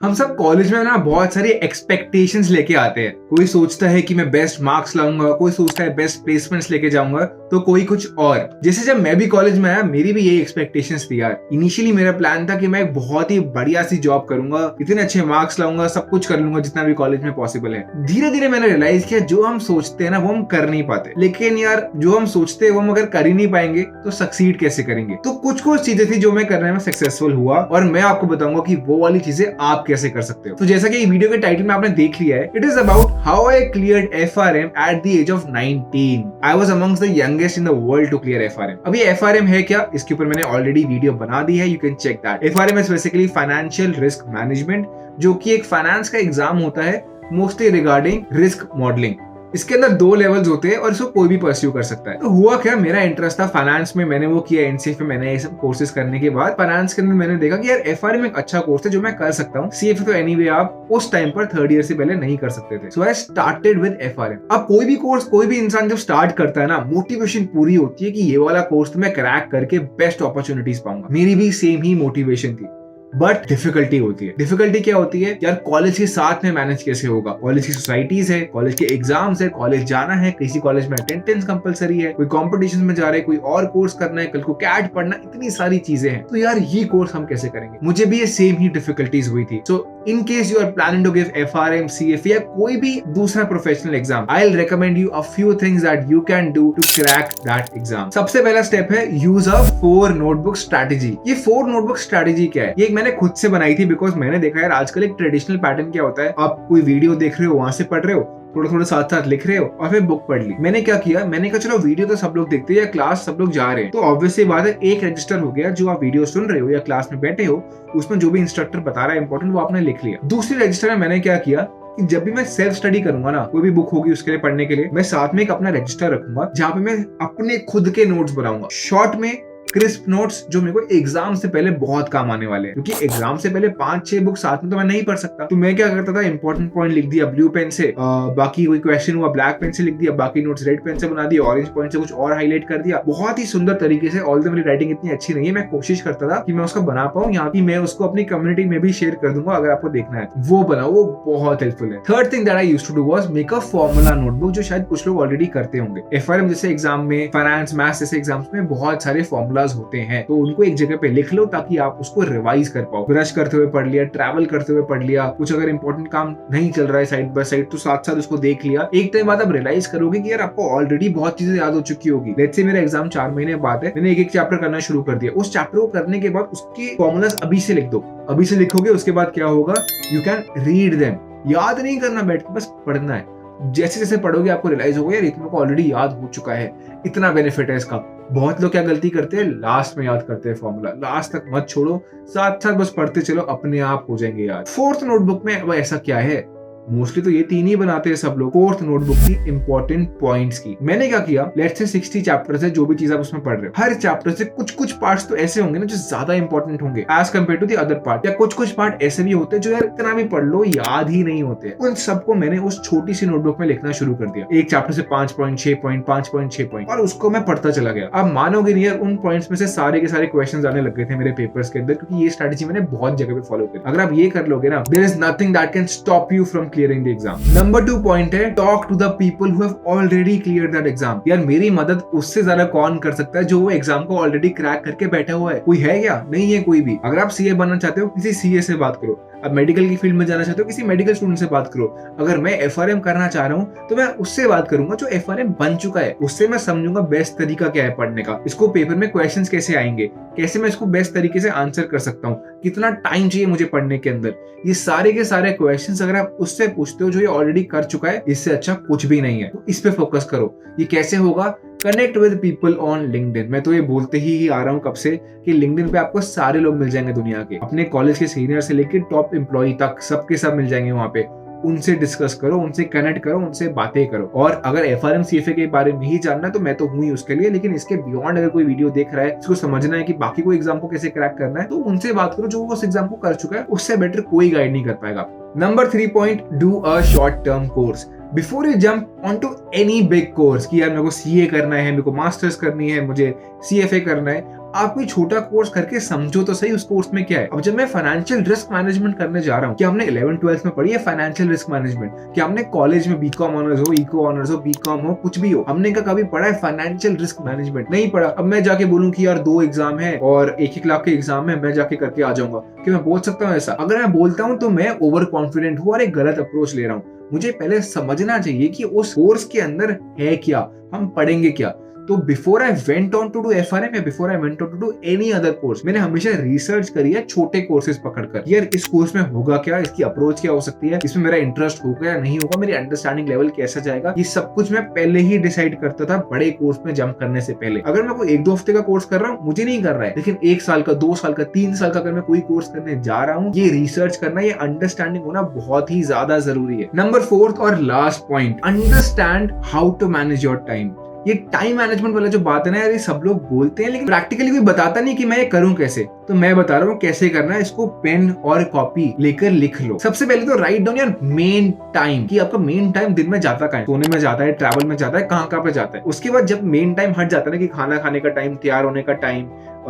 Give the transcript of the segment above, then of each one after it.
हम सब कॉलेज में ना बहुत सारी एक्सपेक्टेशंस लेके आते हैं। कोई सोचता है कि मैं बेस्ट मार्क्स लाऊंगा, कोई सोचता है बेस्ट प्लेसमेंट्स लेके जाऊंगा, तो कोई कुछ और। जैसे जब मैं भी कॉलेज में आया, मेरी भी यही एक्सपेक्टेशंस थी यार। इनिशियली मेरा प्लान था कि मैं एक बहुत ही बढ़िया सी जॉब करूंगा, इतने अच्छे मार्क्स लाऊंगा, सब कुछ कर लूंगा जितना भी कॉलेज में पॉसिबल है। धीरे धीरे मैंने रियलाइज किया जो हम सोचते हैं ना वो हम कर नहीं पाते। लेकिन यार जो हम सोचते हैं वो हम अगर कर ही नहीं पाएंगे तो सक्सीड कैसे करेंगे। तो कुछ कुछ चीजें थी जो मैं करने में सक्सेसफुल हुआ, और मैं आपको बताऊंगा कि वो वाली चीजें आप कैसे कर सकते हो। तो जैसा कि वीडियो के टाइटल में आपने देख लिया है, it is about how I cleared FRM at the age of 19। I was amongst the youngest in the world to clear FRM। अभी FRM है क्या, इसके ऊपर मैंने ऑलरेडी वीडियो बना दी है, you can check that. FRM is basically financial risk management, जो कि एक फाइनेंस का एग्जाम होता है मोस्टली रिगार्डिंग रिस्क मॉडलिंग। इसके अंदर 2 लेवल्स होते हैं और इसको कोई भी परस्यू कर सकता है। तो हुआ क्या, मेरा इंटरेस्ट था फाइनेंस में, मैंने वो किया। NCF में मैंने ये सब कोर्सेज करने के बाद फाइनेंस के अंदर मैंने देखा कि यार FRM एक अच्छा कोर्स है जो मैं कर सकता हूँ। CFA तो एनीवे आप उस टाइम पर 3rd ईयर से पहले नहीं कर सकते थे। सो आई स्टार्टेड विद FRM। अब कोई भी कोर्स, कोई भी इंसान जब स्टार्ट करता है ना, मोटिवेशन पूरी होती है कि ये वाला कोर्स तो मैं क्रैक करके बेस्ट अपॉर्चुनिटीज पाऊंगा। मेरी भी सेम ही मोटिवेशन थी, बट डिफिकल्टी होती है। डिफिकल्टी क्या होती है यार, कॉलेज के साथ में मैनेज कैसे होगा। कॉलेज की सोसाइटीज है, कॉलेज के एग्जाम्स है, कॉलेज जाना है, किसी कॉलेज में अटेंडेंस कंपलसरी है, कोई कॉम्पिटिशन में जा रहे हैं, कोई और कोर्स करना है, कल को कैट पढ़ना, इतनी सारी चीजें हैं। तो यार ये कोर्स हम कैसे करेंगे। मुझे भी ये सेम ही डिफिकल्टीज हुई थी। So in case you are planning to give FRM, CFA या कोई भी दूसरा professional exam, I will recommend you a few things that you can do to crack that exam. सबसे पहला स्टेप है यूज अ 4 नोटबुक स्ट्रेटेजी। ये 4 notebook strategy क्या है, ये मैंने खुद से बनाई थी, बिकॉज मैंने देखा यार आजकल एक ट्रेडिशनल पैटर्न क्या होता है, आप कोई वीडियो देख रहे हो, वहां से पढ़ रहे हो, थोड़ा थोड़ा साथ साथ लिख रहे हो और फिर बुक पढ़ ली। मैंने क्या किया, मैंने कहा चलो वीडियो तो सब लोग देखते हैं या क्लास सब लोग जा रहे हैं, तो ऑब्वियसली बात है एक रजिस्टर हो गया, जो आप वीडियो सुन रहे हो या क्लास में बैठे हो उसमें जो भी इंस्ट्रक्टर बता रहा है इंपॉर्टेंट वो आपने लिख लिया। दूसरी रजिस्टर में मैंने क्या किया कि जब भी मैं सेल्फ स्टडी करूंगा ना, कोई भी बुक होगी उसके लिए पढ़ने के लिए, मैं साथ में एक अपना रजिस्टर रखूंगा जहां पे मैं अपने खुद के नोट्स बनाऊंगा, शॉर्ट में क्रिस्प नोट्स, जो मेरे को एग्जाम से पहले बहुत काम आने वाले हैं। क्योंकि एग्जाम से पहले 5-6 बुक साथ में तो मैं नहीं पढ़ सकता। तो मैं क्या करता था, इंपॉर्टेंट पॉइंट लिख दिया ब्लू पेन से, बाकी कोई क्वेश्चन हुआ ब्लैक पेन से लिख दिया, बाकी नोट्स रेड पेन से बना दिया, ऑरेंज पॉइंट से कुछ और हाईलाइट कर दिया, बहुत ही सुंदर तरीके से। ऑल द मेरी राइटिंग इतनी अच्छी नहीं है, मैं कोशिश करता था कि मैं उसको बना पाऊं, यहाँ की मैं उसको अपनी कम्युनिटी में भी शेयर कर दूंगा, अगर आपको देखना है वो बनाओ, वो बहुत हेल्पफुल है। Third thing that I used to do was make a formula notebook, जो शायद कुछ लोग ऑलरेडी करते होंगे। FRM जैसे एग्जाम में, फाइनेंस मैथ्स जैसे एग्जाम्स में बहुत सारे फॉर्मूलाज होते हैं, तो उनको एक जगह पे लिख लो ताकि आप उसको रिवाइज कर पाओ। ब्रश करते हुए पढ़ लिया, ट्रैवल करते हुए पढ़ लिया, कुछ अगर इंपॉर्टेंट काम नहीं चल रहा है साइड बाय साइड तो साथ साथ उसको देख लिया। एक टाइम बाद आप रियलाइज करोगे कि यार आपको ऑलरेडी बहुत चीजें याद हो चुकी होगी। लेट्स से मेरा एग्जाम 4 महीने बाद है, मैंने एक चैप्टर करना शुरू कर दिया। उस चैप्टर को करने के बाद उसके फॉर्मूलाज अभी से लिख दो। अभी से लिखोगे उसके बाद क्या होगा, यू कैन रीड देम। याद नहीं करना बैठ के, बस पढ़ना है। जैसे जैसे पढ़ोगे आपको रियलाइज होगा यार इतना को ऑलरेडी याद हो चुका है, इतना बेनिफिट है इसका। बहुत लोग क्या गलती करते हैं, लास्ट में याद करते हैं फॉर्मूला, लास्ट तक मत छोड़ो, साथ साथ बस पढ़ते चलो, अपने आप हो जाएंगे याद। 4th नोटबुक में अब ऐसा क्या है, मोस्टली तो ये 3 ही बनाते हैं सब लोग। 4th नोटबुक की इंपॉर्टेंट पॉइंट्स की मैंने क्या किया, लेट्स से 60 चैप्टर्स है, जो भी चीज आप उसमें पढ़ रहे हो, हर चैप्टर से कुछ कुछ पार्ट्स तो ऐसे होंगे ना जो ज्यादा इंपॉर्टेंट होंगे as compare to the other part, या कुछ कुछ पार्ट ऐसे भी होते हैं जो यार इतना भी पढ़ लो याद ही नहीं होते। उन सबको मैंने उस छोटी सी नोटबुक में लिखना शुरू कर दिया। एक चैप्टर से 5 पॉइंट, 6 पॉइंट, 5.6 पॉइंट, और उसको मैं पढ़ता चला गया। अब मानोगे नहीं यार, उन पॉइंट्स में से सारे के सारे क्वेश्चंस आने लग गए थे मेरे पेपर्स के अंदर, क्योंकि ये स्ट्रेटजी मैंने बहुत जगह पे फॉलो की। अगर आप ये कर लोगे ना, there is nothing that can stop you from clearing the exam. Number 2 point है, talk to the people who have already cleared that exam. यार मेरी मदद उससे ज्यादा कौन कर सकता है जो वो एग्जाम को ऑलरेडी क्रैक करके बैठा हुआ है। कोई है क्या, नहीं है कोई भी। अगर आप CA बनना चाहते हो, किसी CA से बात करो। अब मेडिकल की फील्ड में जाना चाहते हो, किसी मेडिकल स्टूडेंट से बात करो। अगर मैं FRM करना चाह रहा हूँ तो मैं उससे बात करूंगा जो FRM बन चुका है। उससे मैं समझूंगा बेस्ट तरीका क्या है पढ़ने का, इसको पेपर में क्वेश्चंस कैसे आएंगे, कैसे मैं इसको बेस्ट तरीके से आंसर कर सकता हूँ, कितना टाइम चाहिए मुझे पढ़ने के अंदर। ये सारे के सारे क्वेश्चंस अगर आप उससे पूछते हो जो ये ऑलरेडी कर चुका है, इससे अच्छा कुछ भी नहीं है। तो इस पे फोकस करो। ये कैसे होगा, connect with people on LinkedIn. मैं तो ये बोलते ही आ रहा हूँ कब से कि लिंक्डइन पे आपको सारे लोग मिल जाएंगे दुनिया के, अपने कॉलेज के सीनियर से लेकर टॉप एम्प्लॉय तक, सबके सब मिल जाएंगे वहां पे। उनसे डिस्कस करो, उनसे कनेक्ट करो, उनसे बातें करो। और अगर FRM CFA के बारे में ही जानना है तो मैं तो हूँ ही उसके लिए, लेकिन इसके बियॉन्ड अगर कोई वीडियो देख रहा है, इसको समझना है कि बाकी कोई एग्जाम को कैसे क्रैक करना है, तो उनसे बात करो जो उस एग्जाम को कर चुका है। उससे बेटर कोई गाइड नहीं कर पाएगा। Number 3 point, do a short term course before you jump on to any big course. कि यार मेरे को CA करना है, मेरे को मास्टर्स करनी है, मुझे CFA करना है, आप कोई छोटा कोर्स करके समझो तो सही उस कोर्स में क्या है। अब जब मैं फाइनेंशियल रिस्क मैनेजमेंट करने जा रहा हूँ, क्या हमने 11th-12th में पढ़ी है फाइनेंशियल रिस्क मैनेजमेंट? क्या हमने कॉलेज में बीकॉम ऑनर्स हो, इको ऑनर्स हो, बीकॉम हो, कुछ भी हो, हमने क्या कभी पढ़ा है फाइनेंशियल रिस्क मैनेजमेंट? नहीं पढ़ा। अब मैं जाके बोलूं कि यार 2 एग्जाम है और 1-1 लाख के एग्जाम है, मैं जाके करके आ जाऊंगा, कि मैं बोल सकता हूँ ऐसा? अगर मैं बोलता हूँ तो मैं ओवर कॉन्फिडेंट हूँ और एक गलत अप्रोच ले रहा हूँ। मुझे पहले समझना चाहिए कि उस कोर्स के अंदर है क्या, हम पढ़ेंगे क्या। तो before I went on to do FRM या before I went on to do any other course, मैंने हमेशा रिसर्च करी है छोटे कोर्सेज पकड़कर। यार इस कोर्स में होगा क्या, इसकी अप्रोच क्या हो सकती है, इसमें मेरा इंटरेस्ट होगा या नहीं होगा, मेरी अंडरस्टैंडिंग लेवल कैसा जाएगा, ये सब कुछ मैं पहले ही डिसाइड करता था बड़े कोर्स में जंप करने से पहले। अगर मैं कोई 1-2 हफ्ते का कोर्स कर रहा हूँ, मुझे नहीं कर रहा है, लेकिन 1 साल का, 2 साल का, 3 साल का अगर मैं कोई कोर्स करने जा रहा हूँ, ये रिसर्च करना, ये अंडरस्टैंडिंग होना बहुत ही ज्यादा जरूरी है। नंबर 4th और last point, understand how to manage your time. ये टाइम मैनेजमेंट वाला जो बात है ना यार, ये सब लोग बोलते हैं लेकिन प्रैक्टिकली कोई बताता नहीं कि मैं ये करूं कैसे। तो मैं बता रहा हूँ कैसे करना है। इसको पेन और कॉपी लेकर लिख लो। सबसे पहले तो write down your main time, कि आपका मेन टाइम दिन में जाता कहाँ है, सोने में जाता है, ट्रैवल में जाता है, कहाँ पे जाता है। उसके बाद जब मेन टाइम हट जाता है ना, कि खाना खाने का टाइम, तैयार होने का टाइम,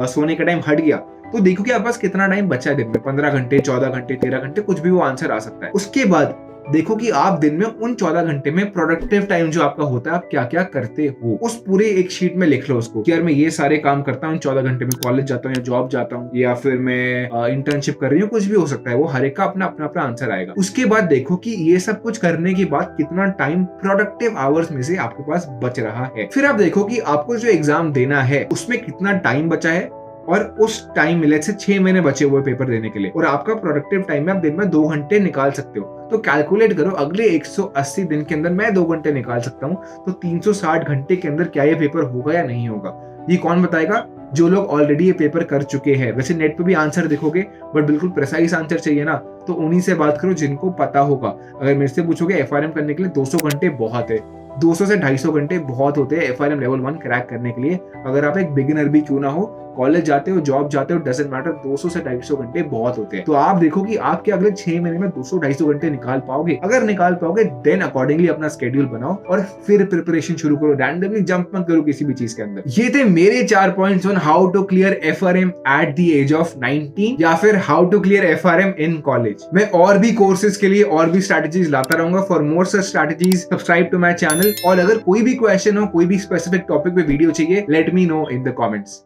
सोने का टाइम हट गया, तो देखो कि आपके पास कितना टाइम बचा है दिन में, 15 घंटे, 14 घंटे, 13 घंटे, कुछ भी वो आंसर आ सकता है। उसके बाद देखो कि आप दिन में उन 14 घंटे में प्रोडक्टिव टाइम जो आपका होता है, आप क्या क्या करते हो, उस पूरे एक शीट में लिख लो उसको कि यार मैं ये सारे काम करता हूँ 14 घंटे में, कॉलेज जाता हूँ या जॉब जाता हूँ या फिर मैं इंटर्नशिप कर रही हूँ, कुछ भी हो सकता है। वो हर एक का अपना अपना आंसर आएगा। उसके बाद देखो कि ये सब कुछ करने के बाद कितना टाइम प्रोडक्टिव आवर्स में से आपके पास बच रहा है। फिर आप देखो कि आपको जो एग्जाम देना है उसमें कितना टाइम बचा है, और उस टाइम में से 6 महीने बचे हुए पेपर देने के लिए, और आपका प्रोडक्टिव टाइम में आप दिन में 2 घंटे निकाल सकते हो। तो कैलकुलेट करो, अगले 180 दिन के अंदर मैं 2 घंटे निकाल सकता हूँ, तो 360 घंटे के अंदर क्या ये पेपर होगा या नहीं होगा, ये कौन बताएगा? जो लोग ऑलरेडी ये पेपर कर चुके हैं। वैसे नेट पे भी आंसर देखोगे, बट बिल्कुल प्रिसाइज आंसर चाहिए ना, तो उन्हीं से बात करो जिनको पता होगा। अगर मेरे से पूछोगे FRM करने के लिए 200 घंटे बहुत है, 200 से 250 घंटे बहुत होते हैं FRM लेवल 1 क्रैक करने के लिए। अगर आप एक बिगिनर भी क्यों ना हो, कॉलेज जाते हो, जॉब जाते हो, डजंट मैटर, 200 से 250 घंटे बहुत होते हैं। तो आप देखो कि आप क्या अगले 6 महीने में 200-250 घंटे निकाल पाओगे? अगर निकाल पाओगे, देन अकॉर्डिंगली अपना स्केड्यूल बनाओ और फिर प्रिपरेशन शुरू करो। रैंडमली जंप मत करो किसी भी चीज के अंदर। ये थे मेरे 4 points on how to clear FRM at the age of 19 या फिर how to clear FRM in college. मैं और भी कोर्सेज के लिए और भी स्ट्रैटेजीज लाता रहूंगा। For more such strategies subscribe to my channel. और अगर कोई भी क्वेश्चन हो, कोई भी स्पेसिफिक टॉपिक पे वीडियो चाहिए, let me know in the comments.